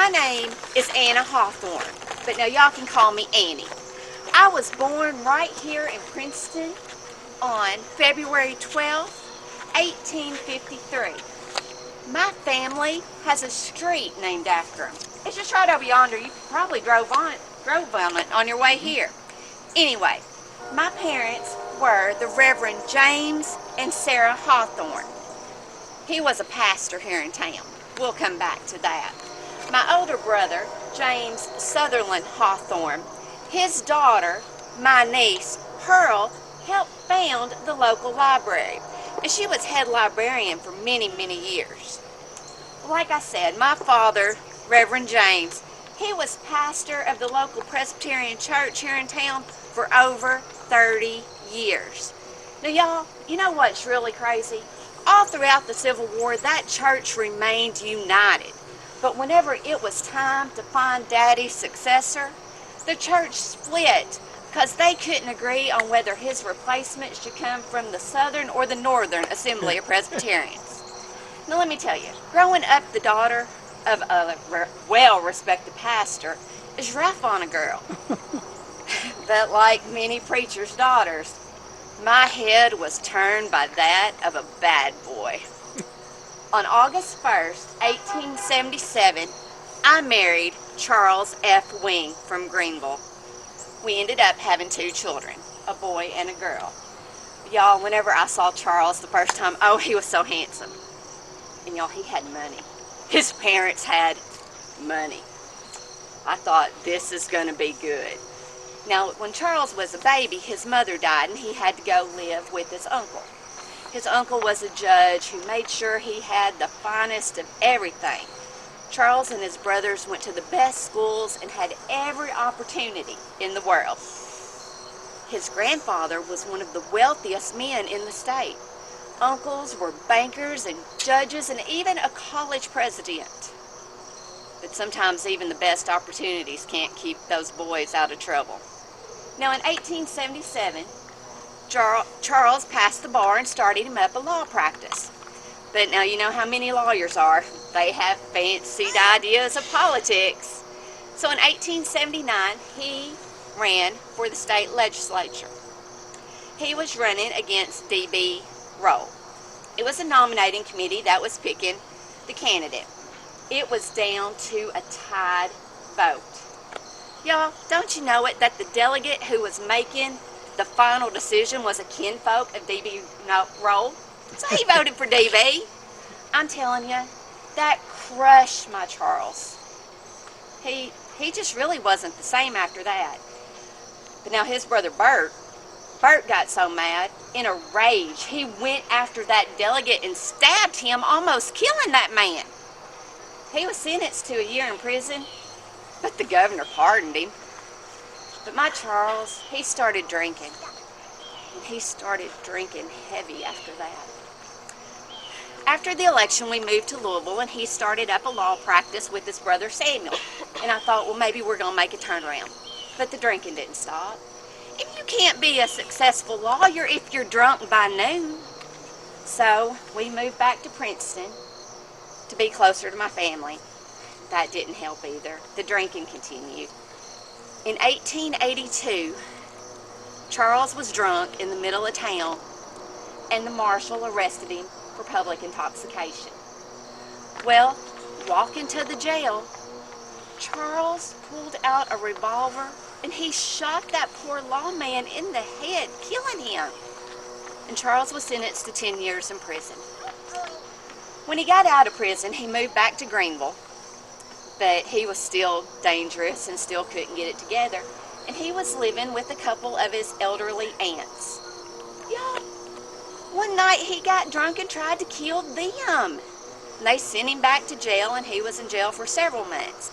My name is Annie Hawthorne, but now y'all can call me Annie. I was born right here in Princeton on February 12th, 1853. My family has a street named after him. It's just right over yonder. You probably drove on it on your way here. Anyway, my parents were the Reverend James and Sarah Hawthorne. He was a pastor here in town. We'll come back to that. My older brother, James Sutherland Hawthorne, his daughter, my niece, Pearl, helped found the local library, and she was head librarian for many, many years. Like I said, my father, Reverend James, he was pastor of the local Presbyterian church here in town for over 30 years. Now y'all, you know what's really crazy? All throughout the Civil War, that church remained united. But whenever it was time to find Daddy's successor, the church split because they couldn't agree on whether his replacement should come from the Southern or the Northern Assembly of Presbyterians. Now let me tell you, growing up the daughter of a well-respected pastor is rough on a girl. But like many preachers' daughters, my head was turned by that of a bad boy. On August 1st, 1877, I married Charles F. Wing from Greenville. We ended up having 2 children, a boy and a girl. Y'all, whenever I saw Charles the first time, oh, he was so handsome. And y'all, he had money. His parents had money. I thought, this is going to be good. Now, when Charles was a baby, his mother died and he had to go live with his uncle. His uncle was a judge who made sure he had the finest of everything. Charles and his brothers went to the best schools and had every opportunity in the world. His grandfather was one of the wealthiest men in the state. Uncles were bankers and judges and even a college president. But sometimes even the best opportunities can't keep those boys out of trouble. Now in 1877, Charles passed the bar and started him up a law practice. But now you know how many lawyers are. They have fancied ideas of politics. So in 1879, he ran for the state legislature. He was running against D.B. Rowe. It was a nominating committee that was picking the candidate. It was down to a tied vote. Y'all, don't you know it that the delegate who was making the final decision was a kinfolk of D.B. Rowe? So he voted for D.B. I'm telling you, that crushed my Charles. He just really wasn't the same after that. But now his brother Bert got so mad, in a rage, he went after that delegate and stabbed him, almost killing that man. He was sentenced to a year in prison, but the governor pardoned him. But my Charles, he started drinking. And he started drinking heavy after that. After the election, we moved to Louisville, and he started up a law practice with his brother Samuel. And I thought, well, maybe we're going to make a turnaround. But the drinking didn't stop. And you can't be a successful lawyer if you're drunk by noon. So we moved back to Princeton to be closer to my family. That didn't help either. The drinking continued. In 1882, Charles was drunk in the middle of town, and the marshal arrested him for public intoxication. Well, walking to the jail, Charles pulled out a revolver and he shot that poor lawman in the head, killing him. And Charles was sentenced to 10 years in prison. When he got out of prison, he moved back to Greenville, but he was still dangerous and still couldn't get it together. And he was living with a couple of his elderly aunts. Y'all, one night he got drunk and tried to kill them. They sent him back to jail, and he was in jail for several months.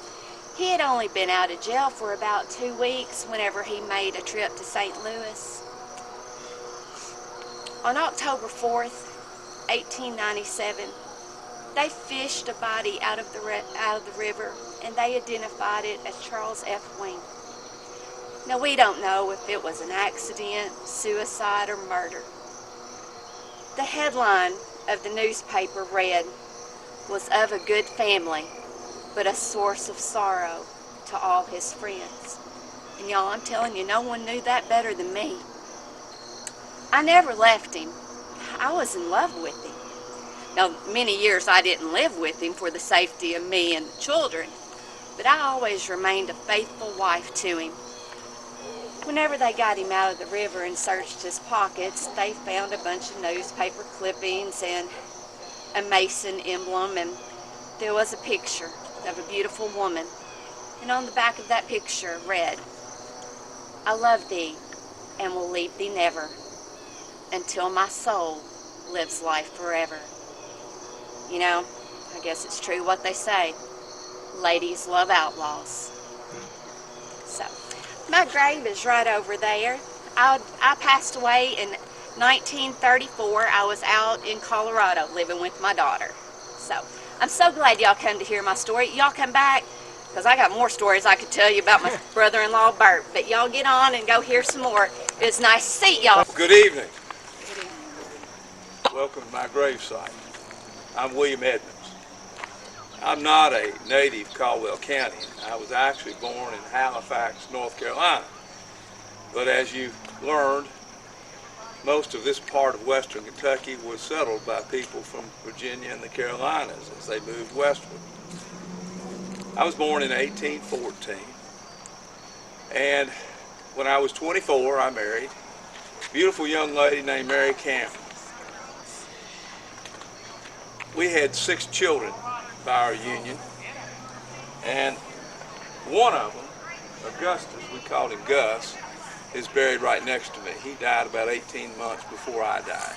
He had only been out of jail for about 2 weeks whenever he made a trip to St. Louis. On October 4th, 1897, they fished a body out of the river, and they identified it as Charles F. Wing. Now, we don't know if it was an accident, suicide, or murder. The headline of the newspaper read, "Was of a good family, but a source of sorrow to all his friends. And y'all, I'm telling you, no one knew that better than me. I never left him. I was in love with him. Now, many years I didn't live with him for the safety of me and the children, but I always remained a faithful wife to him. Whenever they got him out of the river and searched his pockets, they found a bunch of newspaper clippings and a Mason emblem, and there was a picture of a beautiful woman. And on the back of that picture read, "I love thee and will leave thee never, until my soul lives life forever." You know, I guess it's true what they say. Ladies love outlaws. So, my grave is right over there. I passed away in 1934. I was out in Colorado living with my daughter. So, I'm so glad y'all come to hear my story. Y'all come back, because I got more stories I could tell you about my brother-in-law, Bert. But y'all get on and go hear some more. It's nice to see y'all. Good evening. Welcome to my gravesite. I'm William Edmonds. I'm not a native of Caldwell County. I was actually born in Halifax, North Carolina. But as you've learned, most of this part of western Kentucky was settled by people from Virginia and the Carolinas as they moved westward. I was born in 1814, and when I was 24, I married a beautiful young lady named Mary Campbell. We had 6 children by our union, and one of them, Augustus, we called him Gus, is buried right next to me. He died about 18 months before I died.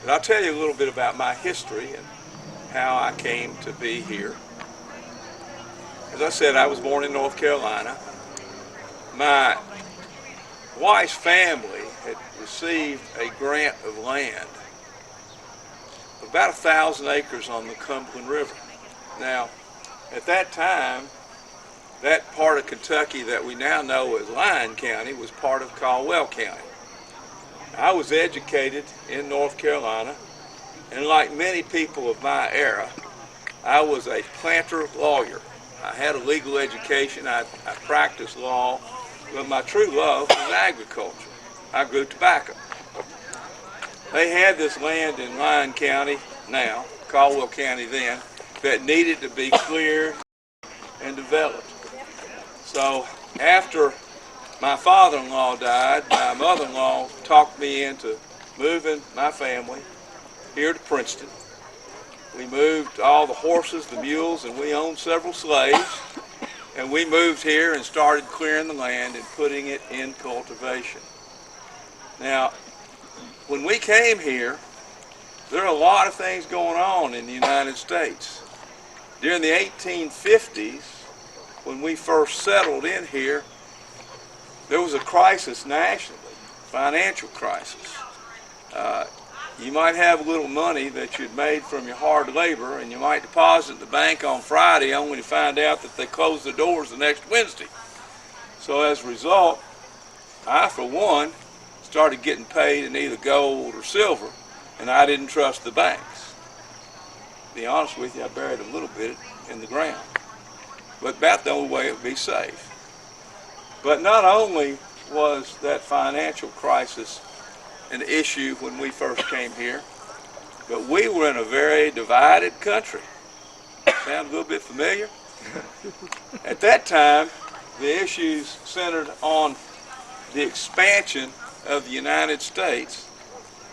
But I'll tell you a little bit about my history and how I came to be here. As I said, I was born in North Carolina. My wife's family had received a grant of land, about 1,000 acres on the Cumberland River. Now, at that time, that part of Kentucky that we now know as Lyon County was part of Caldwell County. I was educated in North Carolina, and like many people of my era, I was a planter lawyer. I had a legal education, I practiced law, but my true love was agriculture. I grew tobacco. They had this land in Lyon County now, Caldwell County then, that needed to be cleared and developed. So after my father-in-law died, my mother-in-law talked me into moving my family here to Princeton. We moved all the horses, the mules, and we owned several slaves. And we moved here and started clearing the land and putting it in cultivation. Now, when we came here, there are a lot of things going on in the United States. During the 1850s, when we first settled in here, there was a crisis nationally, financial crisis. You might have a little money that you'd made from your hard labor, and you might deposit in the bank on Friday only to find out that they closed the doors the next Wednesday. So as a result, I, for one, started getting paid in either gold or silver, and I didn't trust the banks. To be honest with you, I buried a little bit in the ground, but about the only way it would be safe. But not only was that financial crisis an issue when we first came here, but we were in a very divided country. Sound a little bit familiar? At that time, the issues centered on the expansion of the United States,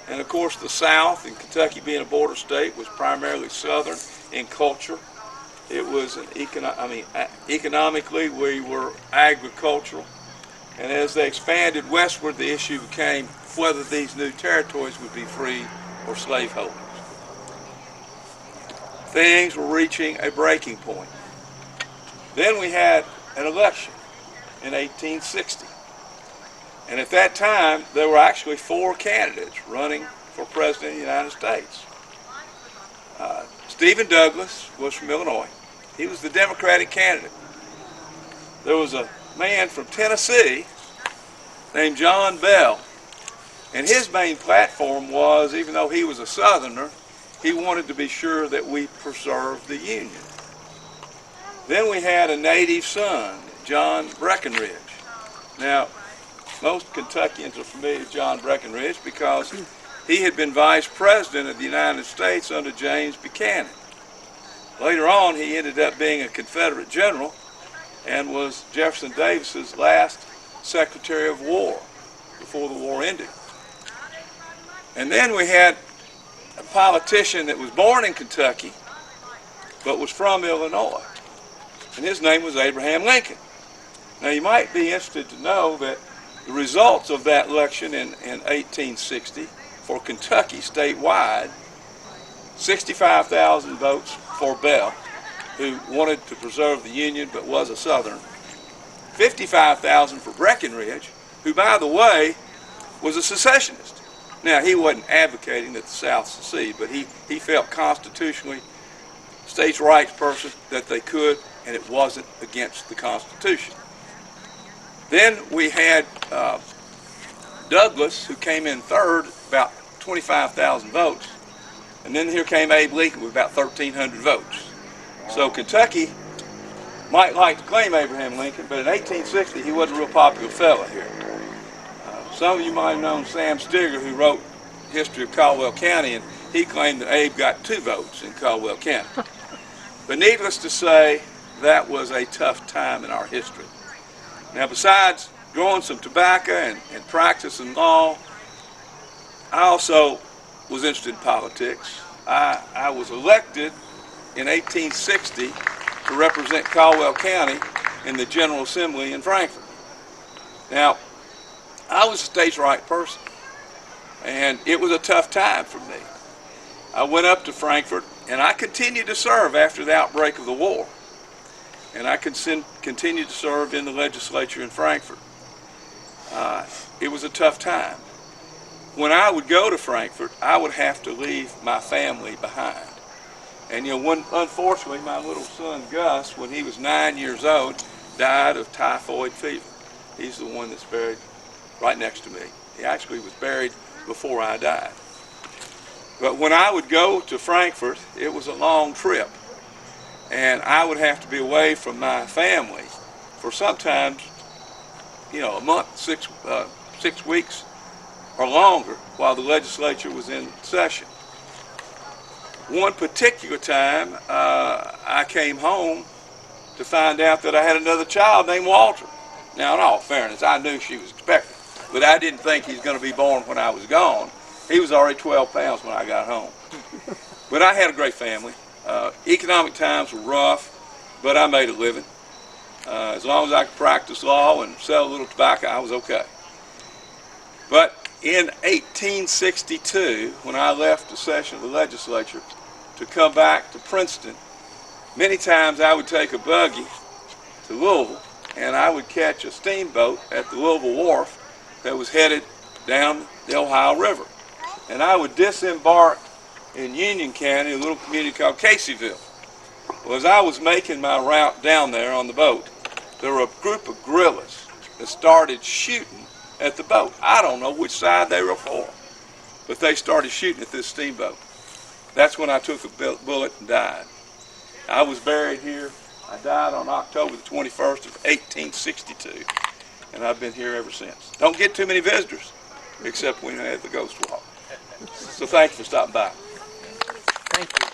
and of course the South, and Kentucky being a border state, was primarily Southern in culture. It was economically we were agricultural, and as they expanded westward, the issue became whether these new territories would be free or slaveholders. Things were reaching a breaking point. Then we had an election in 1860. And at that time, there were actually 4 candidates running for President of the United States. Stephen Douglas was from Illinois. He was the Democratic candidate. There was a man from Tennessee named John Bell. And his main platform was, even though he was a Southerner, he wanted to be sure that we preserved the Union. Then we had a native son, John Breckinridge. Now, most Kentuckians are familiar with John Breckinridge because he had been vice president of the United States under James Buchanan. Later on, he ended up being a Confederate general and was Jefferson Davis's last Secretary of War before the war ended. And then we had a politician that was born in Kentucky but was from Illinois, and his name was Abraham Lincoln. Now, you might be interested to know that the results of that election in 1860 for Kentucky statewide, 65,000 votes for Bell, who wanted to preserve the Union but was a Southerner, 55,000 for Breckinridge, who, by the way, was a secessionist. Now, he wasn't advocating that the South secede, but he felt constitutionally, states' rights person, that they could, and it wasn't against the Constitution. Then we had Douglas, who came in third, about 25,000 votes. And then here came Abe Lincoln with about 1,300 votes. So Kentucky might like to claim Abraham Lincoln, but in 1860 he wasn't a real popular fella here. Some of you might have known Sam Stigger, who wrote History of Caldwell County, and he claimed that Abe got 2 votes in Caldwell County. But needless to say, that was a tough time in our history. Now, besides growing some tobacco and practicing law, I also was interested in politics. I was elected in 1860 to represent Caldwell County in the General Assembly in Frankfort. Now, I was a states' right person, and it was a tough time for me. I went up to Frankfort, and I continued to serve after the outbreak of the war. And I continued to serve in the legislature in Frankfort. It was a tough time. When I would go to Frankfort, I would have to leave my family behind. And unfortunately, my little son Gus, when he was 9 years old, died of typhoid fever. He's the one that's buried right next to me. He actually was buried before I died. But when I would go to Frankfort, it was a long trip. And I would have to be away from my family for sometimes, a month, 6 weeks or longer while the legislature was in session. One particular time, I came home to find out that I had another child named Walter. Now, in all fairness, I knew she was expected, but I didn't think he was going to be born when I was gone. He was already 12 pounds when I got home. But I had a great family. Economic times were rough, but I made a living. As long as I could practice law and sell a little tobacco, I was okay. But in 1862, when I left the session of the legislature to come back to Princeton, many times I would take a buggy to Louisville, and I would catch a steamboat at the Louisville Wharf that was headed down the Ohio River. And I would disembark in Union County, a little community called Caseyville. Well, as I was making my route down there on the boat, there were a group of guerrillas that started shooting at the boat. I don't know which side they were for, but they started shooting at this steamboat. That's when I took a bullet and died. I was buried here. I died on October the 21st of 1862, and I've been here ever since. Don't get too many visitors, except when I had the ghost walk. So thank you for stopping by. Thank you.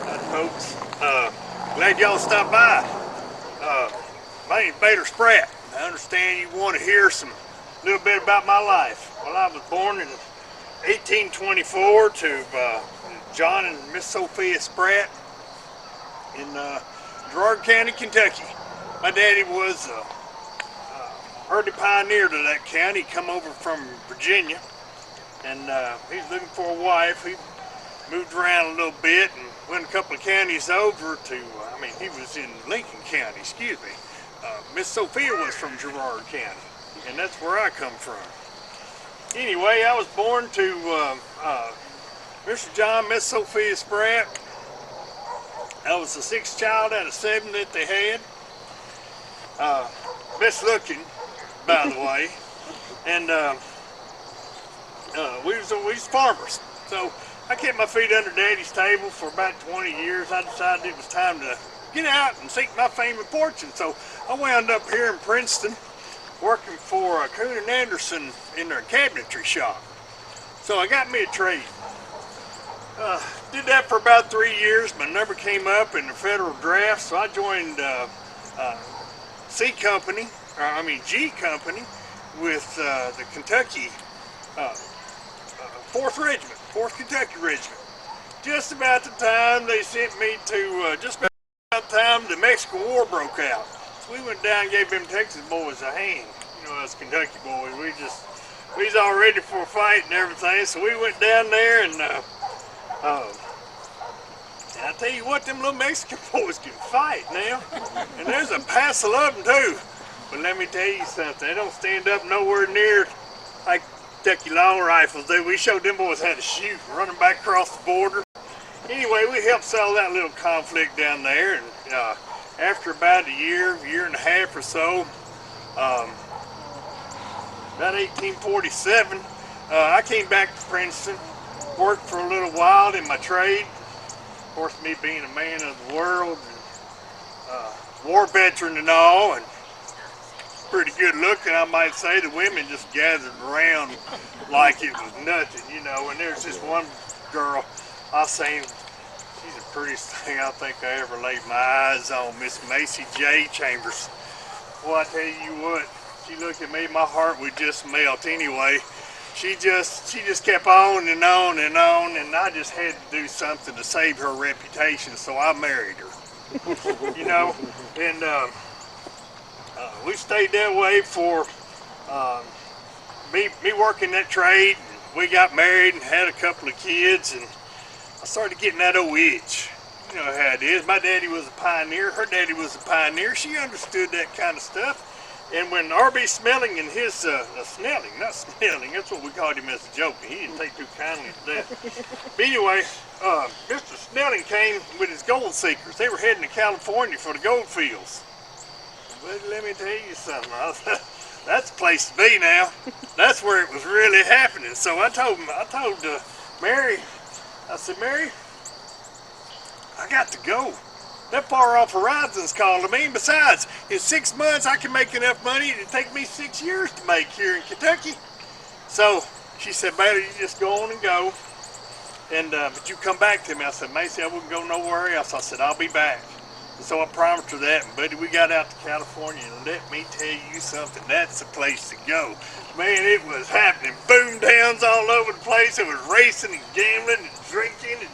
Hi, folks. Glad y'all stopped by. My name's Bader Sprat. I understand you want to hear a little bit about my life. Well, I was born in 1824 to John and Miss Sophia Sprat in Gerard County, Kentucky. My daddy was early pioneer to that county. He come over from Virginia, and he's looking for a wife. He moved around a little bit and went a couple of counties over to, he was in Lincoln County, excuse me. Miss Sophia was from Gerard County, and that's where I come from. Anyway, I was born to Mr. John, Miss Sophia Sprat. I was the 6th child out of 7 that they had. Best looking, by the way. And we was farmers. So I kept my feet under Daddy's table for about 20 years. I decided it was time to get out and seek my fame and fortune. So I wound up here in Princeton working for Coon and Anderson in their cabinetry shop. So I got me a trade. Did that for about 3 years. My number came up in the federal draft, so I joined G Company with the Kentucky 4th Regiment, 4th Kentucky Regiment. Just about the time they sent me to, just about the time the Mexican War broke out. So we went down and gave them Texas boys a hand. You know, us Kentucky boys, we was all ready for a fight and everything. So we went down there and I tell you what, them little Mexican boys can fight now. And there's a passel of them too. But let me tell you something, they don't stand up nowhere near like Kentucky long rifles do. We showed them boys how to shoot, running back across the border. Anyway, we helped settle that little conflict down there, and after about a year and a half or so, about 1847, I came back to Princeton, worked for a little while in my trade. Of course, me being a man of the world, and war veteran and all, and pretty good looking, I might say. The women just gathered around like it was nothing, you know. And there's this one girl I seen, she's the prettiest thing I think I ever laid my eyes on, Miss Macy J. Chambers. Well, I tell you what, she looked at me, my heart would just melt. Anyway, she just kept on and on and on, and I just had to do something to save her reputation, so I married her. You know, and we stayed that way for me working that trade. We got married and had a couple of kids, and I started getting that old itch. You know how it is. My daddy was a pioneer. Her daddy was a pioneer. She understood that kind of stuff. And when R.B. Smelling and his Snelling, not Smelling, that's what we called him as a joke. He didn't take too kindly to that. But anyway, Mr. Snelling came with his gold seekers. They were heading to California for the gold fields. But let me tell you something, that's the place to be now. That's where it was really happening. So I told Mary, I said, Mary, I got to go. That far off horizon's calling me. And besides, in 6 months I can make enough money it'd take me 6 years to make here in Kentucky. So she said, baby, you just go on and go. And but you come back to me. I said, Macy, I wouldn't go nowhere else. I said, I'll be back. So I promised her that, and buddy, we got out to California, and let me tell you something, that's the place to go. Man, it was happening. Boom towns all over the place. It was racing and gambling and drinking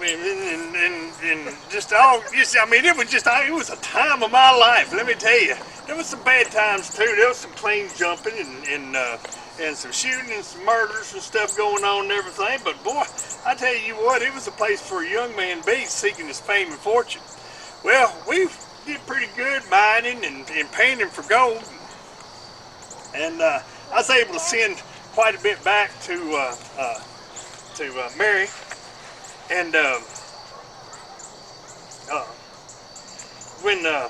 and just all, I mean, it was a time of my life, let me tell you. There was some bad times too. There was some plane jumping and some shooting and some murders and stuff going on and everything. But boy, I tell you what, it was a place for a young man to be seeking his fame and fortune. Well, we did pretty good mining and panning for gold. And I was able to send quite a bit back to Mary. And when that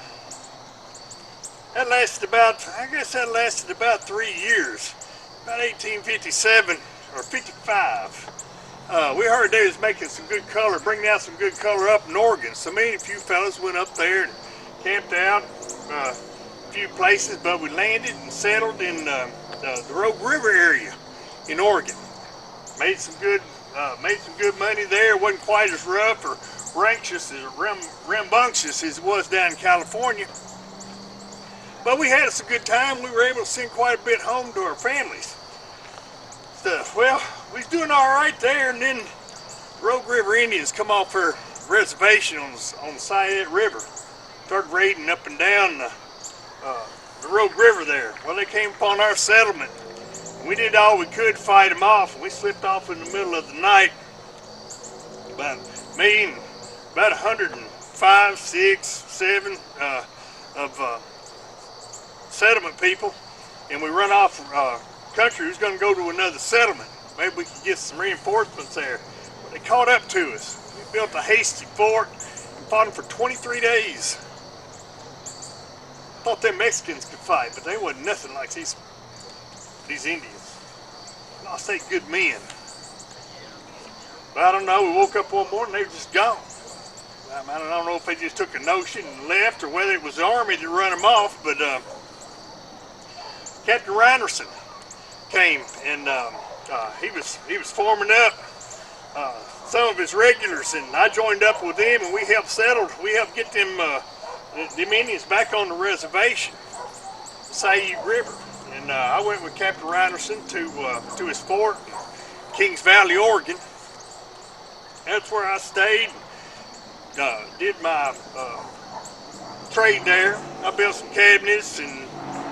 lasted about, I guess that lasted about 3 years. About 1857 or 55. We heard they was making some good color, bringing out some good color up in Oregon. So me and a few fellas went up there and camped out a few places, but we landed and settled in the Rogue River area in Oregon. Made some good money there. It wasn't quite as rough or rambunctious as it was down in California. But we had us a good time. We were able to send quite a bit home to our families. Well, we was doing all right there, and then Rogue River Indians come off their reservation on the side of that river. Started raiding up and down the Rogue River there. Well, they came upon our settlement. We did all we could to fight them off. We slipped off in the middle of the night. About me and about 105, 6, 7 of settlement people, and we run off country. We was going to go to another settlement. Maybe we could get some reinforcements there. But they caught up to us. We built a hasty fort and fought them for 23 days. Thought them Mexicans could fight, but they wasn't nothing like these Indians. I'll say good men. But I don't know, we woke up one morning, they were just gone. I don't know if they just took a notion and left or whether it was the Army that run them off, but Captain Reinerson came and he was forming up some of his regulars, and I joined up with them, and we helped get them Indians back on the reservation, Sayute River. And I went with Captain Reinerson to his fort in Kings Valley, Oregon. That's where I stayed, did my trade there. I built some cabinets, and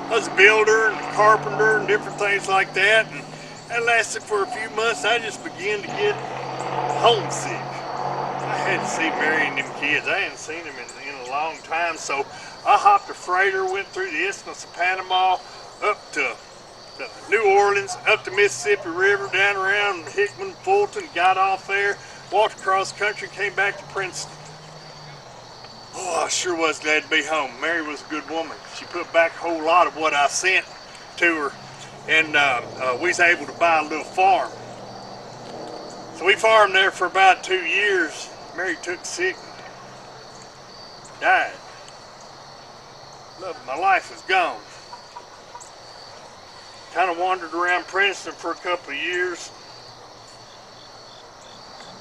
I was a builder and a carpenter and different things like that. And that lasted for a few months. I just began to get homesick. I had to see Mary and them kids. I hadn't seen them in a long time, so I hopped a freighter, went through the Isthmus of Panama, up to New Orleans, up the Mississippi River, down around Hickman, Fulton, got off there, walked across country, came back to Princeton. Oh, I sure was glad to be home. Mary was a good woman. She put back a whole lot of what I sent to her, and we was able to buy a little farm. So we farmed there for about 2 years. Mary took sick and died. Love of my life was gone. Kind of wandered around Princeton for a couple of years.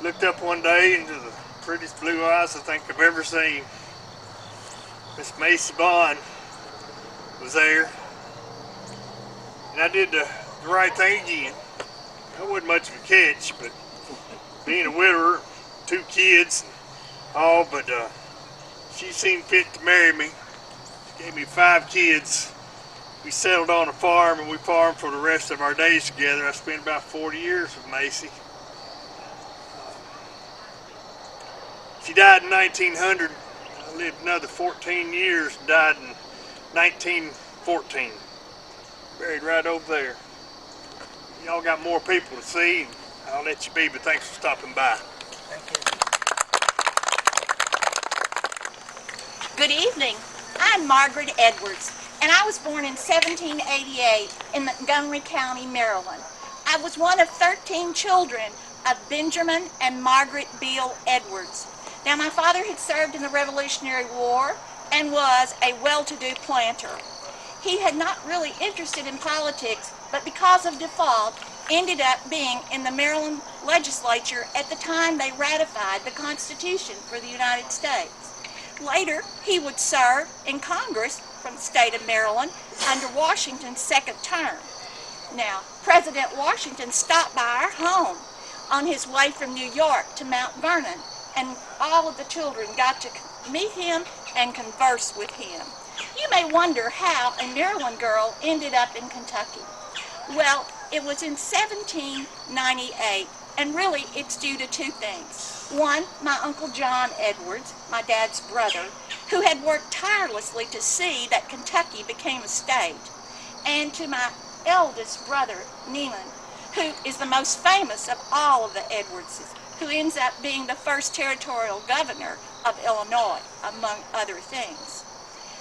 Looked up one day into the prettiest blue eyes I think I've ever seen. Miss Macy Bond was there. And I did the right thing again. I wasn't much of a catch, but being a widower, 2 kids, all, but she seemed fit to marry me. She gave me 5 kids. We settled on a farm, and we farmed for the rest of our days together. I spent about 40 years with Macy. She died in 1900. I lived another 14 years and died in 1914. Buried right over there. Y'all got more people to see, and I'll let you be, but thanks for stopping by. Thank you. Good evening. I'm Margaret Edwards, and I was born in 1788 in Montgomery County, Maryland. I was one of 13 children of Benjamin and Margaret Beale Edwards. Now, my father had served in the Revolutionary War and was a well-to-do planter. He had not really interested in politics, but because of default, ended up being in the Maryland legislature at the time they ratified the Constitution for the United States. Later, he would serve in Congress from the state of Maryland under Washington's second term. Now, President Washington stopped by our home on his way from New York to Mount Vernon, and all of the children got to meet him and converse with him. You may wonder how a Maryland girl ended up in Kentucky. Well, it was in 1798, and really it's due to 2 things. One, my Uncle John Edwards, my dad's brother, who had worked tirelessly to see that Kentucky became a state, and to my eldest brother, Neiman, who is the most famous of all of the Edwardses, who ends up being the first territorial governor of Illinois, among other things.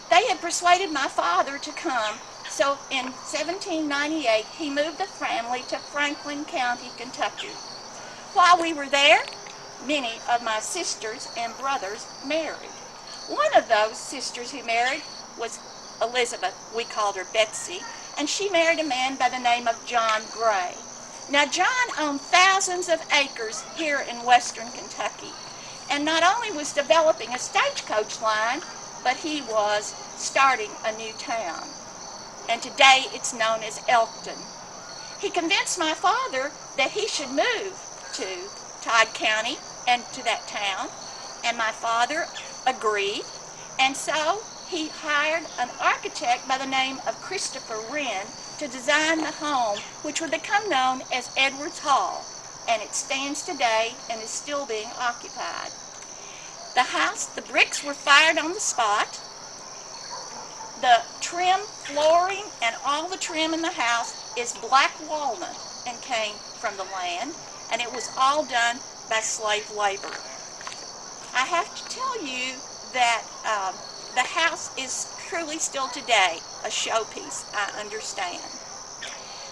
They had persuaded my father to come, so in 1798 he moved the family to Franklin County, Kentucky. While we were there, many of my sisters and brothers married. One of those sisters who married was Elizabeth. We called her Betsy, and she married a man by the name of John Gray. Now, John owned thousands of acres here in western Kentucky, and not only was developing a stagecoach line, but he was starting a new town, and today it's known as Elkton. He convinced my father that he should move to Todd County and to that town, and my father agreed, and so he hired an architect by the name of Christopher Wren to design the home, which would become known as Edwards Hall, and it stands today and is still being occupied. The house, the bricks were fired on the spot. The trim, flooring, and all the trim in the house is black walnut and came from the land, and it was all done by slave labor. I have to tell you that the house is truly still today a showpiece, I understand.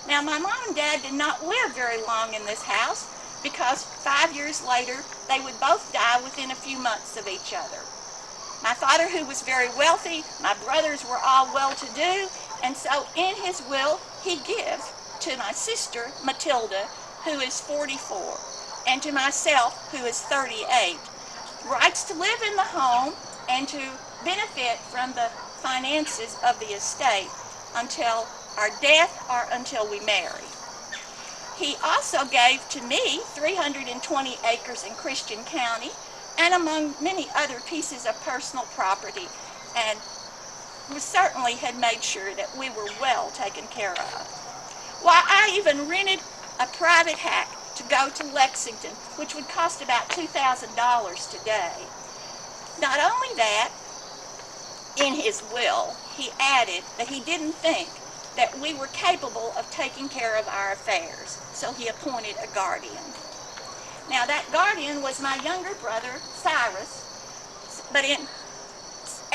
Now, my mom and dad did not live very long in this house because 5 years later they would both die within a few months of each other. My father, who was very wealthy, my brothers were all well-to-do, and so in his will he gives to my sister Matilda, who is 44, and to myself, who is 38, rights to live in the home and to benefit from the finances of the estate until our death or until we marry. He also gave to me 320 acres in Christian County, and among many other pieces of personal property, and we certainly had made sure that we were well taken care of. Why, I even rented a private hack to go to Lexington, which would cost about $2,000 today. Not only that, in his will, he added that he didn't think that we were capable of taking care of our affairs, so he appointed a guardian. Now, that guardian was my younger brother, Cyrus, but in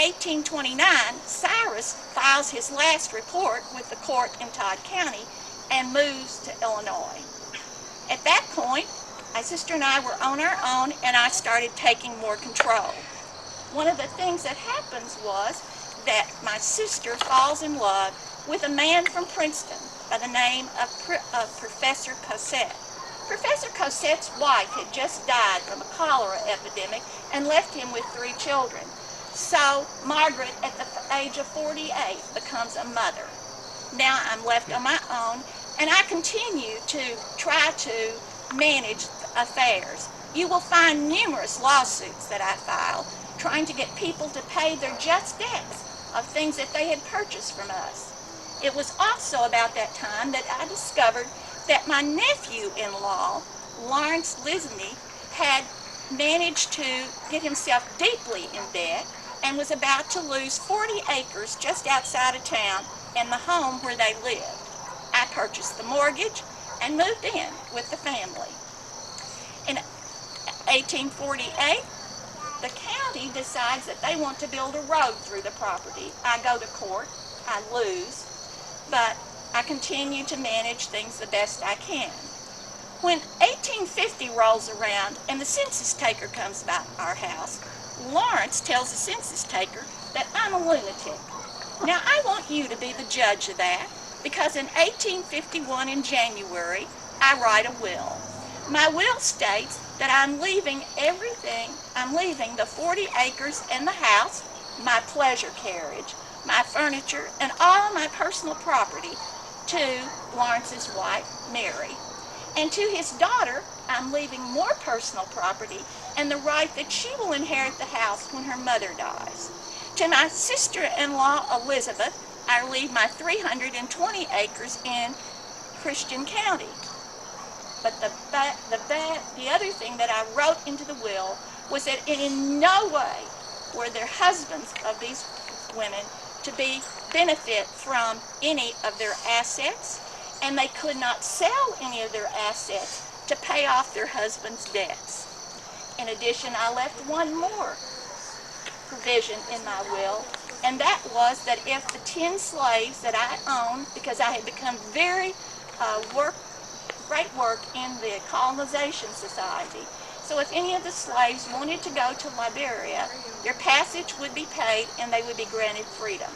1829, Cyrus files his last report with the court in Todd County and moves to Illinois. At that point, my sister and I were on our own, and I started taking more control. One of the things that happens was that my sister falls in love with a man from Princeton by the name of Professor Cosette. Professor Cosette's wife had just died from a cholera epidemic and left him with 3 children. So Margaret, at the age of 48, becomes a mother. Now I'm left on my own, and I continue to try to manage affairs. You will find numerous lawsuits that I file trying to get people to pay their just debts of things that they had purchased from us. It was also about that time that I discovered that my nephew-in-law, Lawrence Lisney, had managed to get himself deeply in debt and was about to lose 40 acres just outside of town and the home where they lived. I purchased the mortgage and moved in with the family. In 1848, the county decides that they want to build a road through the property. I go to court, I lose, but I continue to manage things the best I can. When 1850 rolls around and the census taker comes by our house, Lawrence tells the census taker that I'm a lunatic. Now, I want you to be the judge of that, because in 1851 in January, I write a will. My will states that I'm leaving everything. I'm leaving the 40 acres and the house, my pleasure carriage, my furniture, and all of my personal property to Lawrence's wife, Mary. And to his daughter, I'm leaving more personal property and the right that she will inherit the house when her mother dies. To my sister-in-law, Elizabeth, I leave my 320 acres in Christian County. But the other thing that I wrote into the will was that in no way were their husbands of these women to benefit from any of their assets, and they could not sell any of their assets to pay off their husband's debts. In addition, I left one more provision in my will, and that was that if the 10 slaves that I owned, because I had become very great work in the Colonization Society, so if any of the slaves wanted to go to Liberia, their passage would be paid and they would be granted freedom.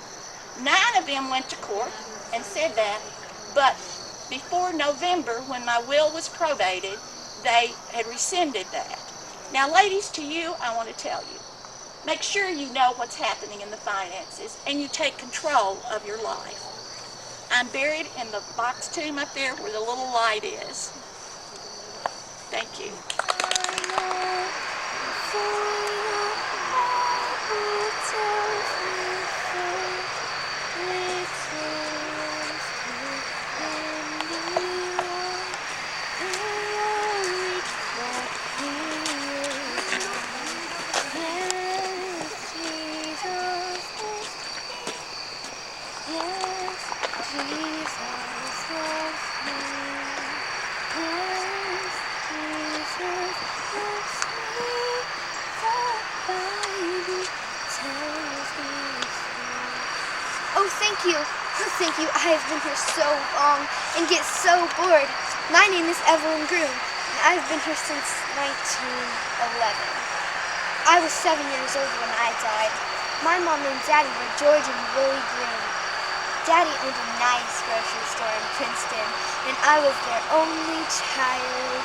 9 of them went to court and said that, but before November, when my will was probated, they had rescinded that. Now, ladies, to you, I want to tell you, make sure you know what's happening in the finances and you take control of your life. I'm buried in the box tomb up there where the little light is. Thank you. Thank you. I have been here so long and get so bored. My name is Evelyn Groom, and I've been here since 1911. I was 7 years old when I died. My mom and Daddy were George and Willie Groom. Daddy owned a nice grocery store in Princeton, and I was their only child.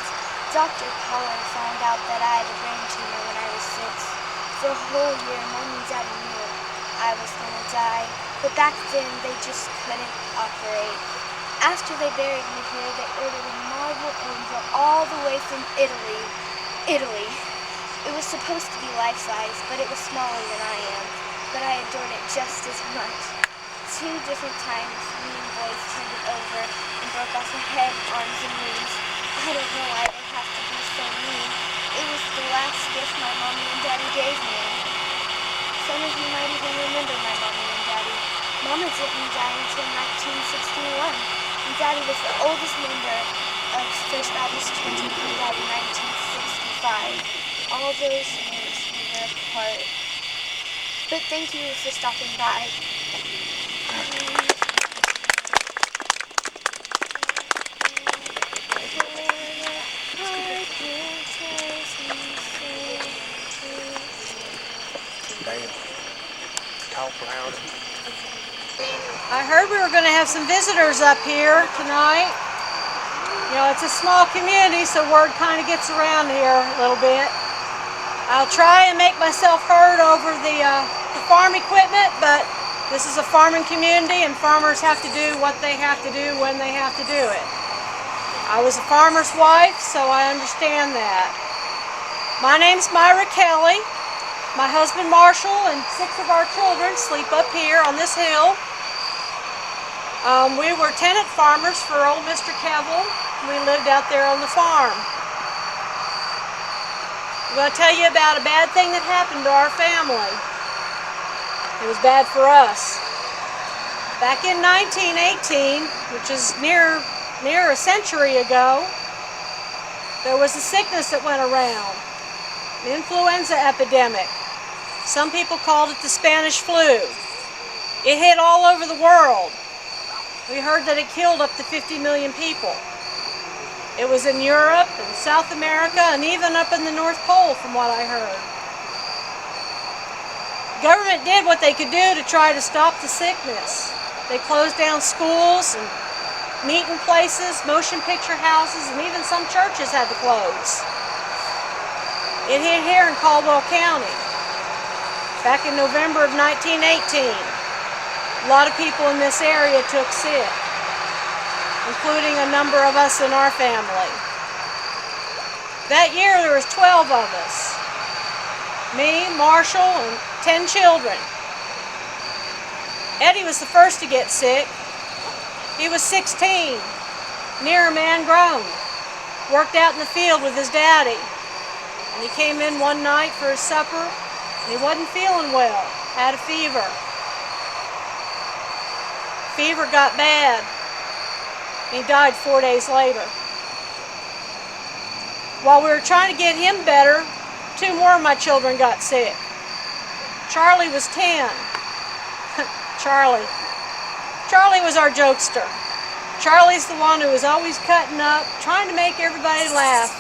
Dr. Pollard found out that I had a brain tumor when I was 6. For a whole year, Mom and Daddy knew I was going to die, but back then they just couldn't operate. After they buried me here, they ordered a marble angel all the way from Italy. It was supposed to be life-size, but it was smaller than I am. But I adored it just as much. 2 different times, me and boys turned it over and broke off her head, arms, and knees. I don't know why they have to be so mean. It was the last gift my mommy and daddy gave me. Some of you might even remember my mommy and daddy. Mama didn't die until 1961, and Daddy was the oldest member of First Baptist Church, and he died in 1965. All those years we were apart. But thank you for stopping by. I heard we were going to have some visitors up here tonight. You know, it's a small community, so word kind of gets around here a little bit. I'll try and make myself heard over the farm equipment, but this is a farming community and farmers have to do what they have to do when they have to do it. I was a farmer's wife, so I understand that. My name's Myra Kelly. My husband Marshall and 6 of our children sleep up here on this hill. We were tenant farmers for old Mr. Caldwell. We lived out there on the farm. I'm going to tell you about a bad thing that happened to our family. It was bad for us. Back in 1918, which is near a century ago, there was a sickness that went around, an influenza epidemic. Some people called it the Spanish flu. It hit all over the world. We heard that it killed up to 50 million people. It was in Europe and South America and even up in the North Pole, from what I heard. Government did what they could do to try to stop the sickness. They closed down schools and meeting places, motion picture houses, and even some churches had to close. It hit here in Caldwell County back in November of 1918. A lot of people in this area took sick, including a number of us in our family. That year there was 12 of us. Me, Marshall, and 10 children. Eddie was the first to get sick. He was 16, near a man grown. Worked out in the field with his daddy. And he came in one night for his supper, and he wasn't feeling well, had a fever. Fever got bad. He died 4 days later. While we were trying to get him better, 2 more of my children got sick. Charlie was 10. Charlie was our jokester. Charlie's the one who was always cutting up, trying to make everybody laugh.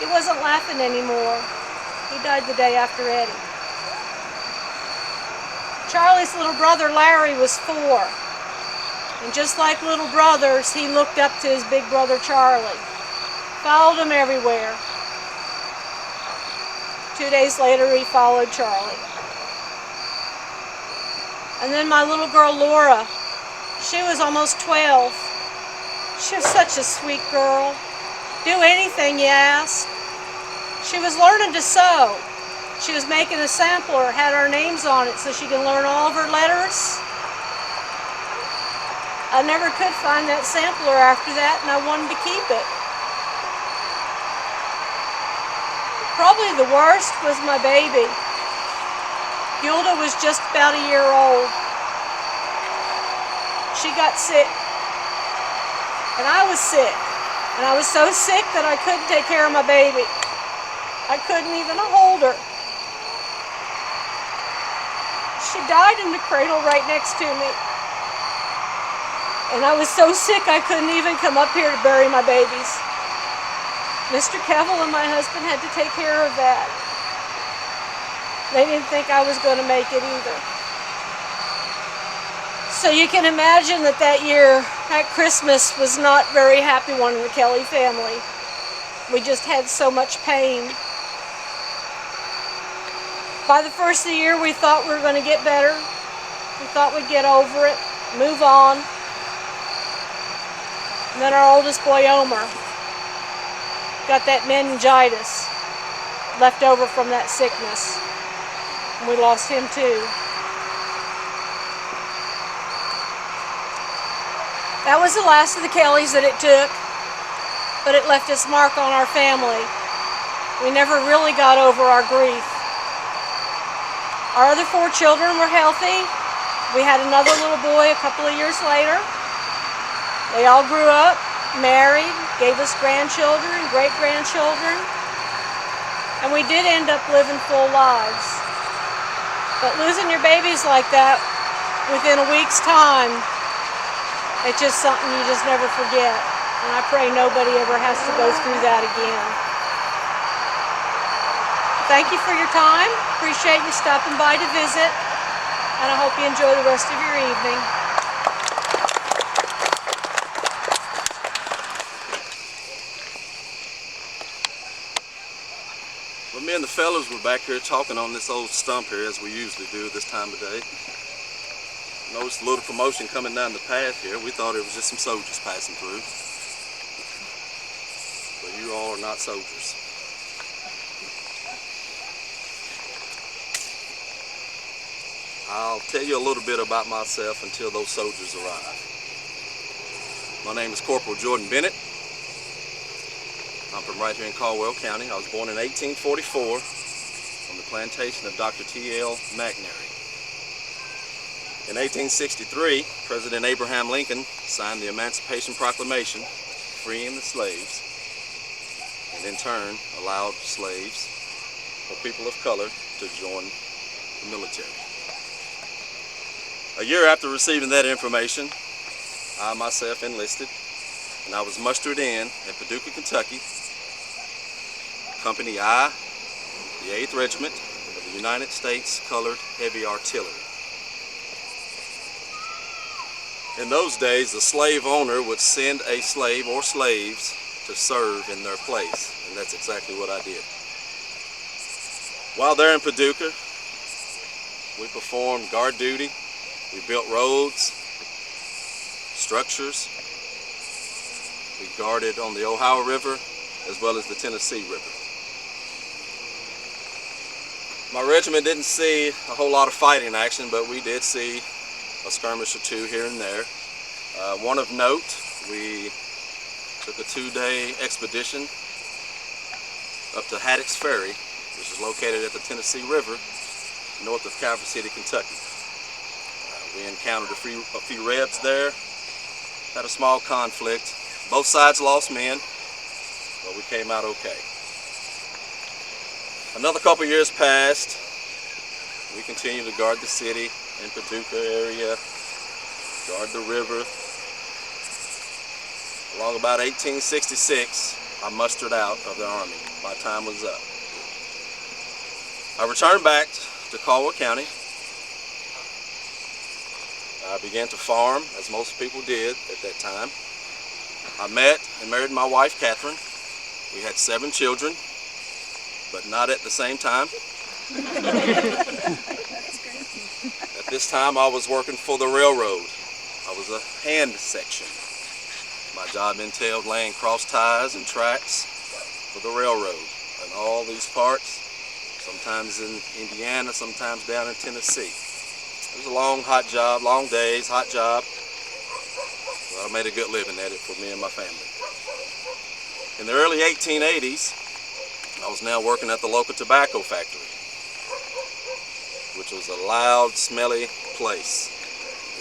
He wasn't laughing anymore. He died the day after Eddie. Charlie's little brother Larry was 4. And just like little brothers, he looked up to his big brother Charlie. Followed him everywhere. 2 days later, he followed Charlie. And then my little girl Laura, she was almost 12. She was such a sweet girl. Do anything you asked. She was learning to sew. She was making a sampler, had our names on it so she could learn all of her letters. I never could find that sampler after that, and I wanted to keep it. Probably the worst was my baby. Gilda was just about a year old. She got sick. And I was sick. And I was so sick that I couldn't take care of my baby. I couldn't even hold her. She died in the cradle right next to me. And I was so sick I couldn't even come up here to bury my babies. Mr. Kevel and my husband had to take care of that. They didn't think I was going to make it either. So you can imagine that that year, at Christmas, was not very happy one in the Kelly family. We just had so much pain. By the first of the year, we thought we were going to get better. We thought we'd get over it, move on. And then our oldest boy, Omer, got that meningitis left over from that sickness. And we lost him too. That was the last of the Kellys that it took, but it left its mark on our family. We never really got over our grief. Our other 4 children were healthy. We had another little boy a couple of years later. They all grew up, married, gave us grandchildren, great-grandchildren, and we did end up living full lives. But losing your babies like that within a week's time, it's just something you just never forget. And I pray nobody ever has to go through that again. Thank you for your time. Appreciate you stopping by to visit. And I hope you enjoy the rest of your evening. Well, me and the fellas were back here talking on this old stump here, as we usually do this time of day. Noticed a little commotion coming down the path here. We thought it was just some soldiers passing through. But you all are not soldiers. I'll tell you a little bit about myself until those soldiers arrive. My name is Corporal Jordan Bennett. I'm from right here in Caldwell County. I was born in 1844 on the plantation of Dr. T.L. McNary. In 1863, President Abraham Lincoln signed the Emancipation Proclamation, freeing the slaves, and in turn allowed slaves or people of color to join the military. A year after receiving that information, I myself enlisted, and I was mustered in at Paducah, Kentucky, Company I, the 8th Regiment of the United States Colored Heavy Artillery. In those days, the slave owner would send a slave or slaves to serve in their place, and that's exactly what I did. While there in Paducah, we performed guard duty. We built roads, structures. We guarded on the Ohio River as well as the Tennessee River. My regiment didn't see a whole lot of fighting action, but we did see a skirmish or two here and there. One of note, we took a 2-day expedition up to Haddock's Ferry, which is located at the Tennessee River, north of Calvert City, Kentucky. We encountered a few Rebs there, had a small conflict. Both sides lost men, but we came out okay. Another couple years passed. We continued to guard the city in Paducah area, guard the river. Along about 1866, I mustered out of the Army. My time was up. I returned back to Caldwell County. I began to farm, as most people did at that time. I met and married my wife, Catherine. We had 7 children, but not at the same time. At this time, I was working for the railroad. I was a hand section. My job entailed laying cross ties and tracks for the railroad and all these parts, sometimes in Indiana, sometimes down in Tennessee. It was a long, hot job, long days, hot job. But I made a good living at it for me and my family. In the early 1880s, I was now working at the local tobacco factory, which was a loud, smelly place.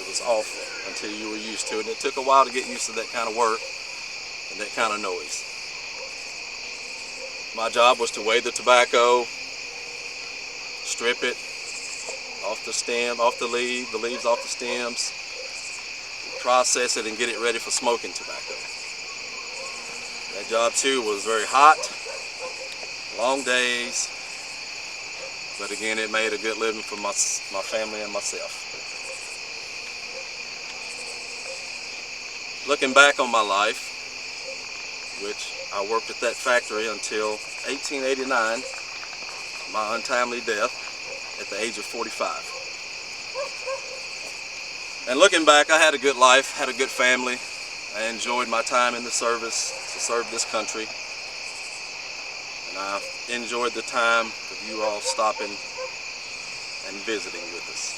It was awful until you were used to it. And it took a while to get used to that kind of work and that kind of noise. My job was to weigh the tobacco, strip it off the stem, off the leaves off the stems, process it, and get it ready for smoking tobacco. That job too was very hot, long days, but again, it made a good living for my family and myself. Looking back on my life, which I worked at that factory until 1889, my untimely death at the age of 45. And looking back, I had a good life, had a good family. I enjoyed my time in the service to serve this country. And I enjoyed the time of you all stopping and visiting with us.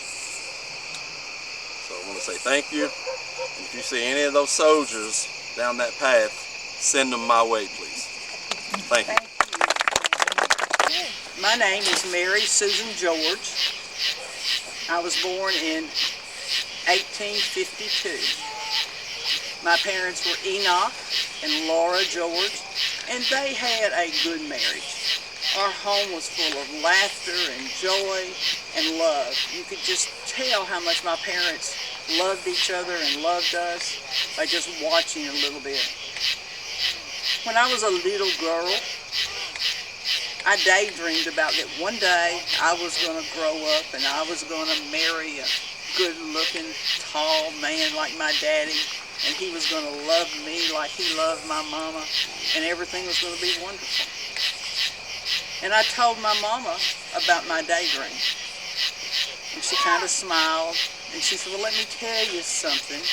So I want to say thank you. And if you see any of those soldiers down that path, send them my way, please. Thank you. My name is Mary Susan George. I was born in 1852. My parents were Enoch and Laura George, and they had a good marriage. Our home was full of laughter and joy and love. You could just tell how much my parents loved each other and loved us by just watching a little bit. When I was a little girl, I daydreamed about that one day I was going to grow up and I was going to marry a good-looking, tall man like my daddy, and he was going to love me like he loved my mama, and everything was going to be wonderful. And I told my mama about my daydream, and she kind of smiled, and she said, well, let me tell you something.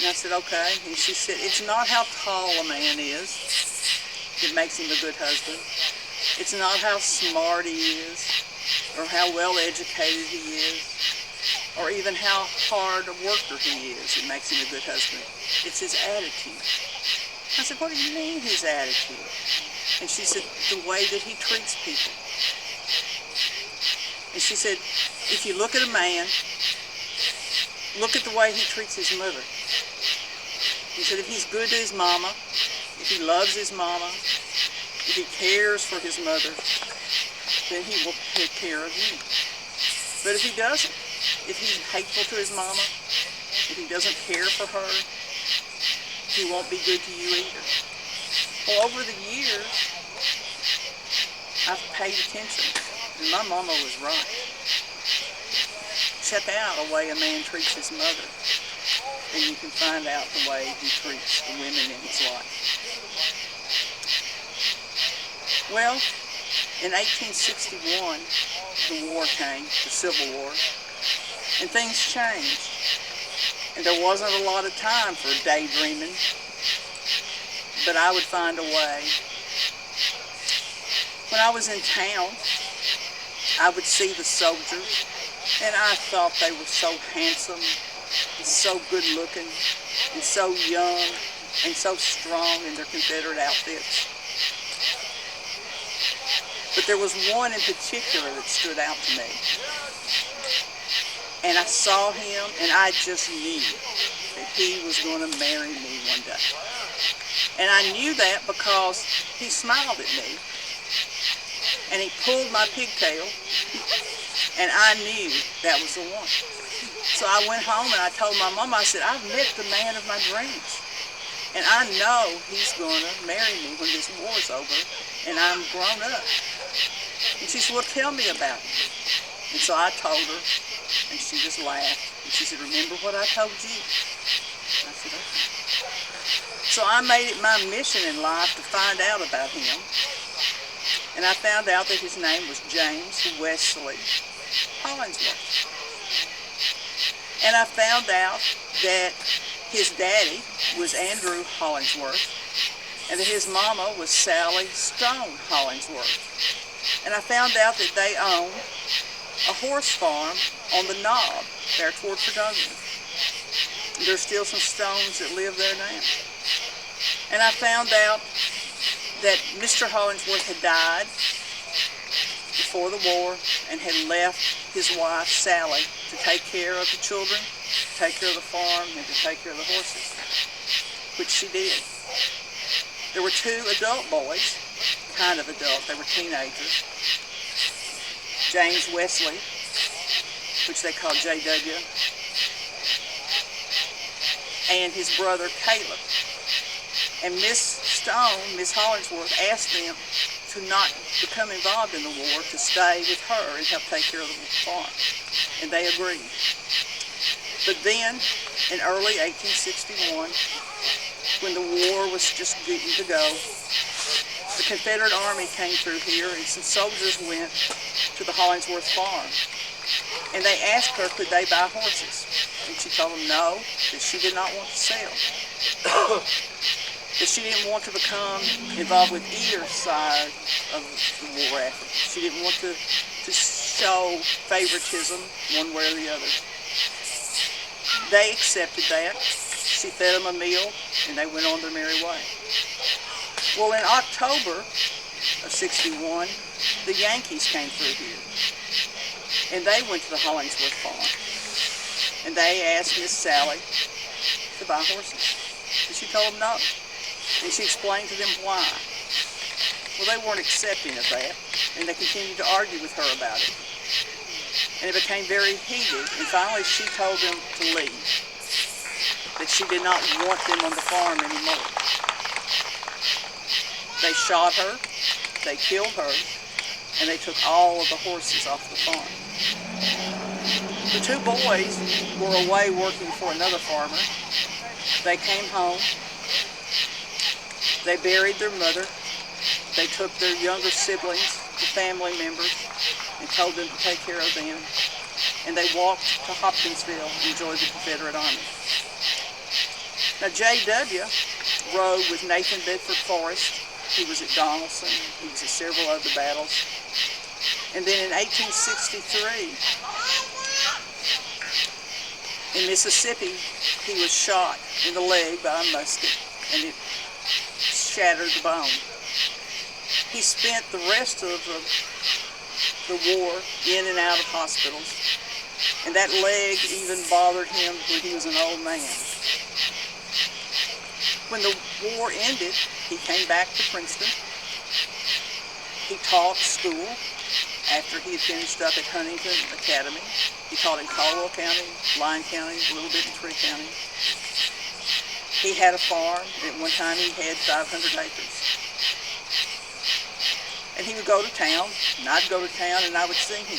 And I said, okay. And she said, it's not how tall a man is that makes him a good husband. It's not how smart he is, or how well educated he is, or even how hard a worker he is that makes him a good husband. It's his attitude. I said, what do you mean his attitude? And she said, the way that he treats people. And she said, if you look at a man, look at the way he treats his mother. He said, if he's good to his mama, if he loves his mama, if he cares for his mother, then he will take care of you. But if he doesn't, if he's hateful to his mama, if he doesn't care for her, he won't be good to you either. Well, over the years, I've paid attention, and my mama was right. Check out the way a man treats his mother, and you can find out the way he treats the women in his life. Well, in 1861, the war came, the Civil War, and things changed. And there wasn't a lot of time for daydreaming, but I would find a way. When I was in town, I would see the soldiers, and I thought they were so handsome, and so good looking, and so young, and so strong in their Confederate outfits. But there was one in particular that stood out to me. And I saw him, and I just knew that he was going to marry me one day. And I knew that because he smiled at me, and he pulled my pigtail, and I knew that was the one. So I went home, and I told my mom, I said, I've met the man of my dreams. And I know he's going to marry me when this war's over, and I'm grown up. And she said, well, tell me about it. And so I told her, and she just laughed. And she said, remember what I told you? I said, okay. So I made it my mission in life to find out about him. And I found out that his name was James Wesley Hollingsworth. And I found out that his daddy was Andrew Hollingsworth, and that his mama was Sally Stone Hollingsworth. And I found out that they owned a horse farm on the Knob there toward Fredonia. There's still some Stones that live there now. And I found out that Mr. Hollingsworth had died before the war and had left his wife Sally to take care of the children, to take care of the farm, and to take care of the horses, which she did. There were two adult boys, kind of adult, they were teenagers. James Wesley, which they called J.W., and his brother Caleb. And Miss Stone, Miss Hollingsworth, asked them to not become involved in the war, to stay with her and help take care of the farm. And they agreed. But then, in early 1861, when the war was just getting to go, the Confederate Army came through here and some soldiers went to the Hollingsworth farm. And they asked her, could they buy horses? And she told them no, that she did not want to sell. That she didn't want to become involved with either side of the war effort. She didn't want to show favoritism one way or the other. They accepted that. She fed them a meal, and they went on their merry way. Well, in October of '61, the Yankees came through here, and they went to the Hollingsworth farm, and they asked Miss Sally to buy horses, and she told them no. And she explained to them why. Well, they weren't accepting of that, and they continued to argue with her about it. And it became very heated, and finally she told them to leave, that she did not want them on the farm anymore. They shot her, they killed her, and they took all of the horses off the farm. The two boys were away working for another farmer. They came home. They buried their mother. They took their younger siblings, the family members, and told them to take care of them. And they walked to Hopkinsville and joined the Confederate Army. Now, J.W. rode with Nathan Bedford Forrest. He was at Donelson. He was at several other battles. And then in 1863, in Mississippi, he was shot in the leg by a musket, and it shattered the bone. He spent the rest of the war in and out of hospitals, and that leg even bothered him when he was an old man. When the war ended, he came back to Princeton. He taught school after he had finished up at Huntington Academy. He taught in Caldwell County, Lyon County, a little bit in Tree County. He had a farm. At one time he had 500 acres. And he would go to town, and I'd go to town, and I would see him.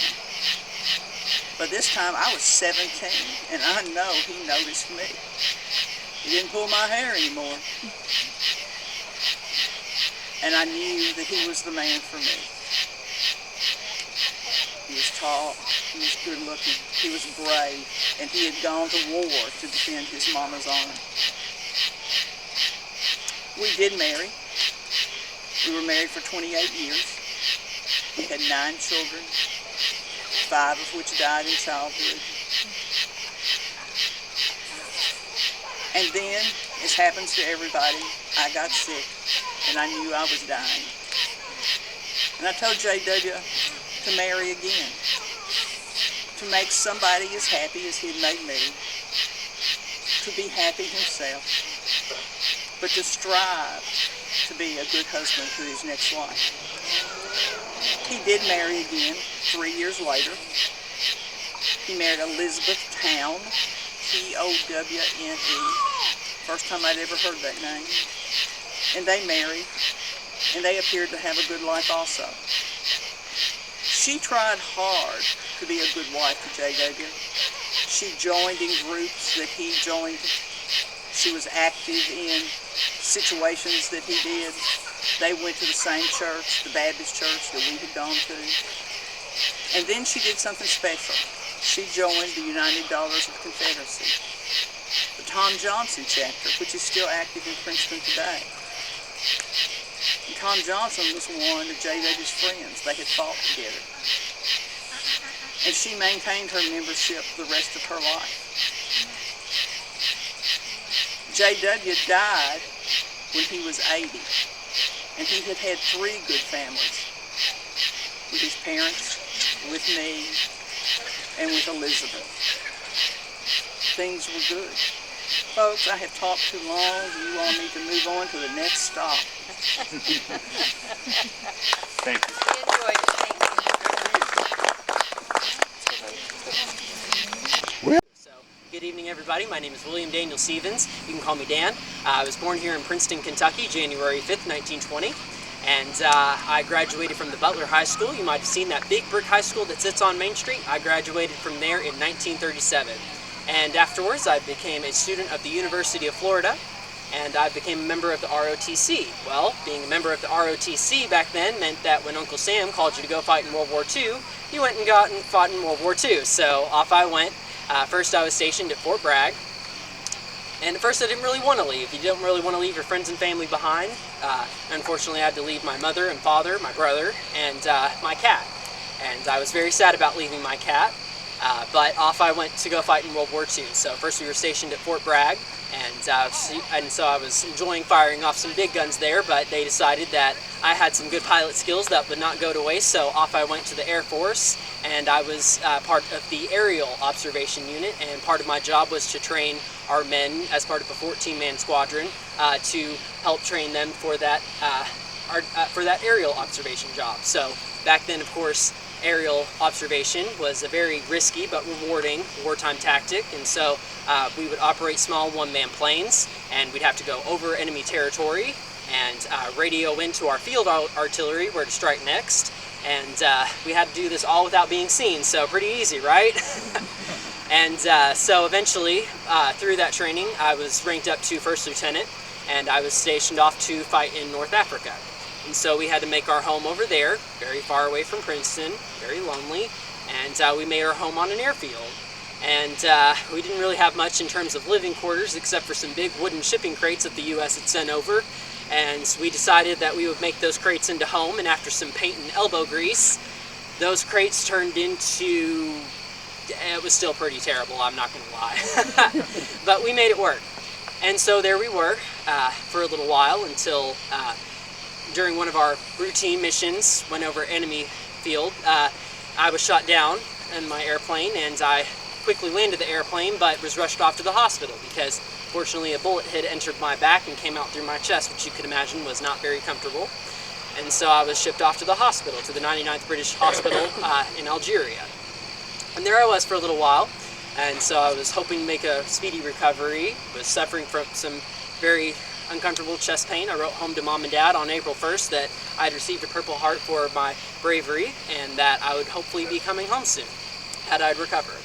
But this time I was 17, and I know he noticed me. He didn't pull my hair anymore. And I knew that he was the man for me. He was tall, he was good looking, he was brave, and he had gone to war to defend his mama's honor. We did marry. We were married for 28 years. We had 9 children, 5 of which died in childhood. And then, as happens to everybody, I got sick, and I knew I was dying. And I told J.W. to marry again, to make somebody as happy as he'd made me, to be happy himself, but to strive to be a good husband to his next wife. He did marry again 3 years later. He married Elizabeth Towne, T-O-W-N-E. First time I'd ever heard that name. And they married, and they appeared to have a good life also. She tried hard to be a good wife to J.W. She joined in groups that he joined. She was active in situations that he did. They went to the same church, the Baptist church that we had gone to. And then she did something special. She joined the United Daughters of Confederacy, the Tom Johnson chapter, which is still active in Princeton today. And Tom Johnson was one of J.W.'s friends. They had fought together. And she maintained her membership the rest of her life. J.W. died when he was 80, and he had had 3 good families, with his parents, with me, and with Elizabeth. Things were good. Folks, I have talked too long. You all need to move on to the next stop. Thank you. Enjoyed it. Thank you. Good evening, everybody. My name is William Daniel Stevens. You can call me Dan. I was born here in Princeton, Kentucky, January 5th, 1920. And I graduated from the Butler High School. You might have seen that big brick high school that sits on Main Street. I graduated from there in 1937. And afterwards, I became a student of the University of Florida, and I became a member of the ROTC. Well, being a member of the ROTC back then meant that when Uncle Sam called you to go fight in World War II, you went and fought in World War II. So off I went. First I was stationed at Fort Bragg. And at first I didn't really want to leave. You don't really want to leave your friends and family behind. Unfortunately, I had to leave my mother and father, my brother, and my cat. And I was very sad about leaving my cat. But off I went to go fight in World War II. So first we were stationed at Fort Bragg, and so I was enjoying firing off some big guns there, but they decided that I had some good pilot skills that would not go to waste, so off I went to the Air Force, and I was part of the aerial observation unit, and part of my job was to train our men as part of a 14-man squadron to help train them for that aerial observation job. So back then, of course, aerial observation was a very risky but rewarding wartime tactic, and so we would operate small one-man planes, and we'd have to go over enemy territory and radio into our field artillery where to strike next, and we had to do this all without being seen, so pretty easy, right? And so eventually, through that training, I was ranked up to first lieutenant, and I was stationed off to fight in North Africa. And so we had to make our home over there, very far away from Princeton, very lonely, and we made our home on an airfield. And we didn't really have much in terms of living quarters except for some big wooden shipping crates that the U.S. had sent over. And we decided that we would make those crates into home, and after some paint and elbow grease, those crates turned into... It was still pretty terrible, I'm not going to lie. But we made it work. And so there we were for a little while until... during one of our routine missions, went over enemy field, I was shot down in my airplane, and I quickly landed the airplane, but was rushed off to the hospital because, fortunately, a bullet had entered my back and came out through my chest, which you could imagine was not very comfortable. And so I was shipped off to the hospital, to the 99th British Hospital in Algeria. And there I was for a little while, and so I was hoping to make a speedy recovery, was suffering from some very uncomfortable chest pain. I wrote home to Mom and Dad on April 1st that I'd received a Purple Heart for my bravery and that I would hopefully be coming home soon, had I'd recovered.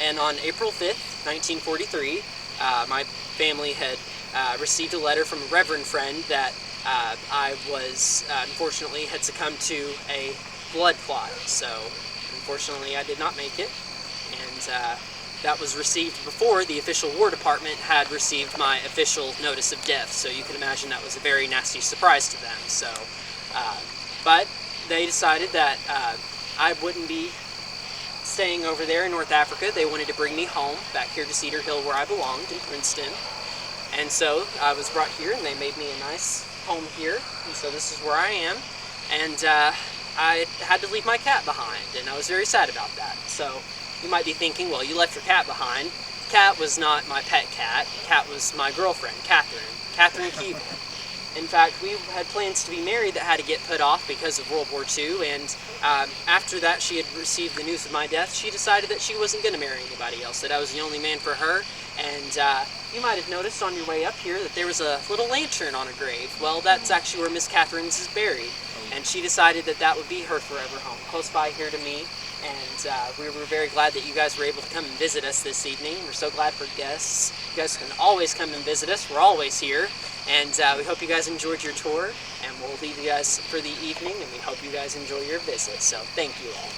And on April 5th, 1943, my family had received a letter from a reverend friend that I was, unfortunately, had succumbed to a blood clot. So, unfortunately, I did not make it. And that was received before the official War Department had received my official notice of death, so you can imagine that was a very nasty surprise to them. So, but they decided that I wouldn't be staying over there in North Africa. They wanted to bring me home, back here to Cedar Hill where I belonged, in Princeton. And so I was brought here, and they made me a nice home here, and so this is where I am. And I had to leave my cat behind, and I was very sad about that. So you might be thinking, well, you left your cat behind. Cat was not my pet cat. Cat was my girlfriend, Catherine Keeble. In fact, we had plans to be married that had to get put off because of World War II, and after that she had received the news of my death, she decided that she wasn't going to marry anybody else, that I was the only man for her. And you might have noticed on your way up here that there was a little lantern on a grave. Well, that's actually where Miss Catherine's is buried, and she decided that that would be her forever home, close by here to me. And we were very glad that you guys were able to come and visit us this evening. We're so glad for guests. You guys can always come and visit us. We're always here. And we hope you guys enjoyed your tour. And we'll leave you guys for the evening. And we hope you guys enjoy your visit. So thank you all.